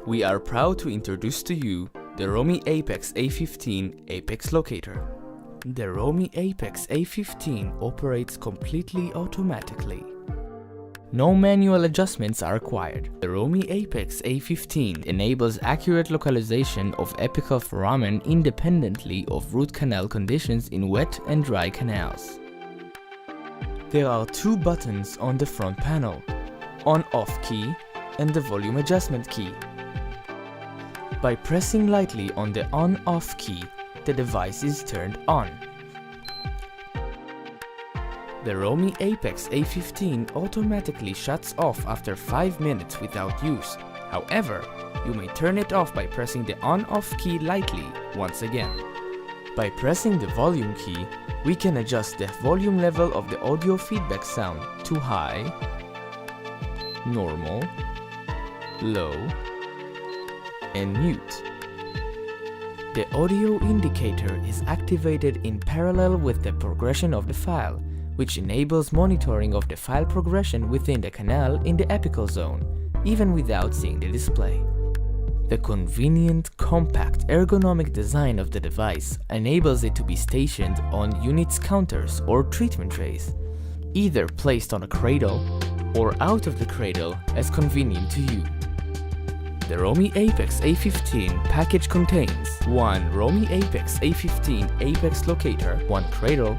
We are proud to introduce to you the Romiapex A15 Apex Locator. The Romiapex A15 operates completely automatically. No manual adjustments are required. The Romiapex A15 enables accurate localization of apical foramen independently of root canal conditions in wet and dry canals. There are two buttons on the front panel, on-off key and the volume adjustment key. By pressing lightly on the on-off key, the device is turned on. The Romiapex A15 automatically shuts off after 5 minutes without use. However, you may turn it off by pressing the on-off key lightly once again. By pressing the volume key, we can adjust the volume level of the audio feedback sound to high, normal, low, and mute. The audio indicator is activated in parallel with the progression of the file, which enables monitoring of the file progression within the canal in the apical zone, even without seeing the display. The convenient, compact, ergonomic design of the device enables it to be stationed on units counters or treatment trays, either placed on a cradle or out of the cradle as convenient to you. The Romiapex A15 package contains one Romiapex A15 Apex Locator, one cradle,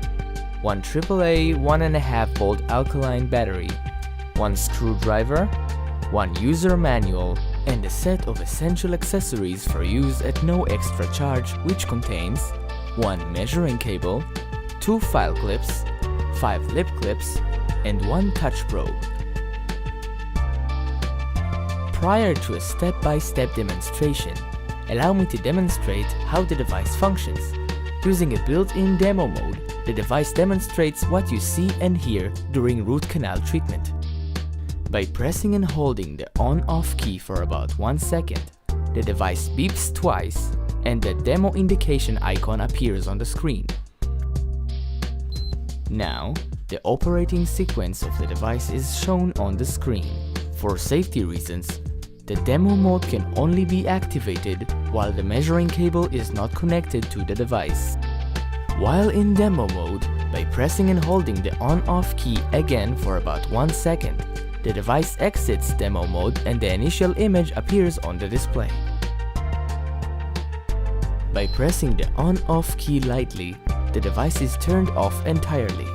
one AAA 1.5 volt alkaline battery, one screwdriver, one user manual, and a set of essential accessories for use at no extra charge, which contains one measuring cable, 2 file clips, 5 lip clips, and 1 touch probe. Prior to a step-by-step demonstration, allow me to demonstrate how the device functions. Using a built-in demo mode, the device demonstrates what you see and hear during root canal treatment. By pressing and holding the on-off key for about 1 second, the device beeps twice and the demo indication icon appears on the screen. Now, the operating sequence of the device is shown on the screen. For safety reasons, the demo mode can only be activated while the measuring cable is not connected to the device. While in demo mode, by pressing and holding the on-off key again for about 1 second, the device exits demo mode and the initial image appears on the display. By pressing the on-off key lightly, the device is turned off entirely.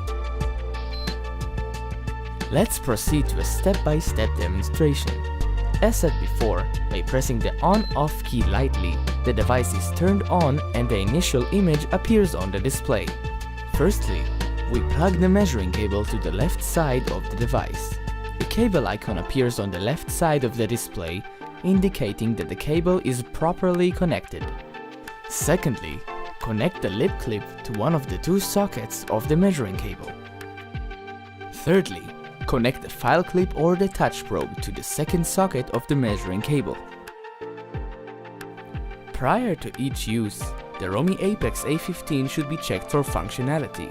Let's proceed to a step-by-step demonstration. As said before, by pressing the on-off key lightly, the device is turned on and the initial image appears on the display. Firstly, we plug the measuring cable to the left side of the device. The cable icon appears on the left side of the display, indicating that the cable is properly connected. Secondly, connect the lip clip to one of the 2 sockets of the measuring cable. Thirdly, connect the file clip or the touch probe to the second socket of the measuring cable. Prior to each use, the Romiapex A15 should be checked for functionality.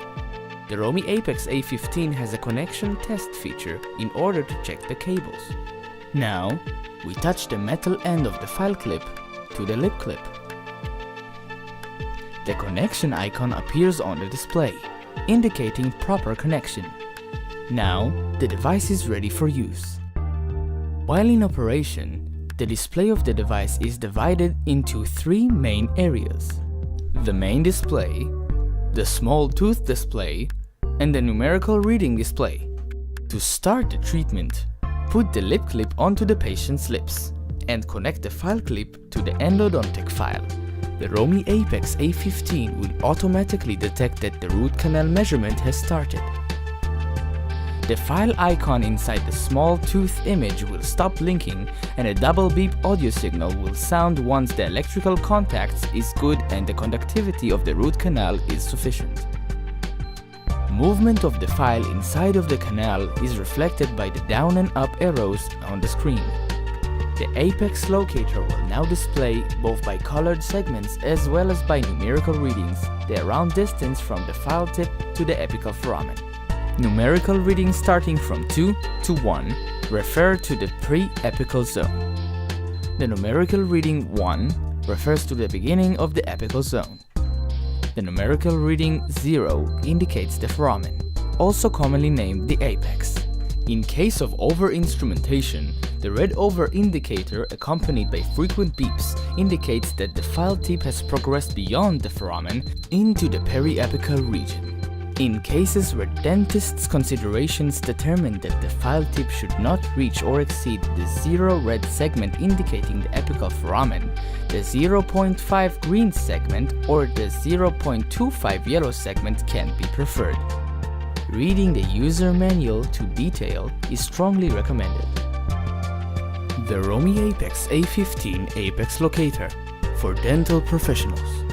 The Romiapex A15 has a connection test feature in order to check the cables. Now, we touch the metal end of the file clip to the lip clip. The connection icon appears on the display, indicating proper connection. Now, the device is ready for use. While in operation, the display of the device is divided into 3 main areas: the main display, the small tooth display, and the numerical reading display. To start the treatment, put the lip clip onto the patient's lips and connect the file clip to the endodontic file. The Romiapex A15 will automatically detect that the root canal measurement has started. The file icon inside the small tooth image will stop blinking and a double beep audio signal will sound once the electrical contacts is good and the conductivity of the root canal is sufficient. Movement of the file inside of the canal is reflected by the down and up arrows on the screen. The Apex Locator will now display, both by colored segments as well as by numerical readings, the around distance from the file tip to the apical foramen. Numerical readings starting from 2 to 1 refer to the pre-apical zone. The numerical reading 1 refers to the beginning of the apical zone. The numerical reading 0 indicates the foramen, also commonly named the apex. In case of over-instrumentation, the red over indicator accompanied by frequent beeps indicates that the file tip has progressed beyond the foramen into the periapical region. In cases where dentists' considerations determine that the file tip should not reach or exceed the 0 red segment indicating the apical foramen, the 0.5 green segment or the 0.25 yellow segment can be preferred. Reading the user manual to detail is strongly recommended. The Romiapex A15 Apex Locator for dental professionals.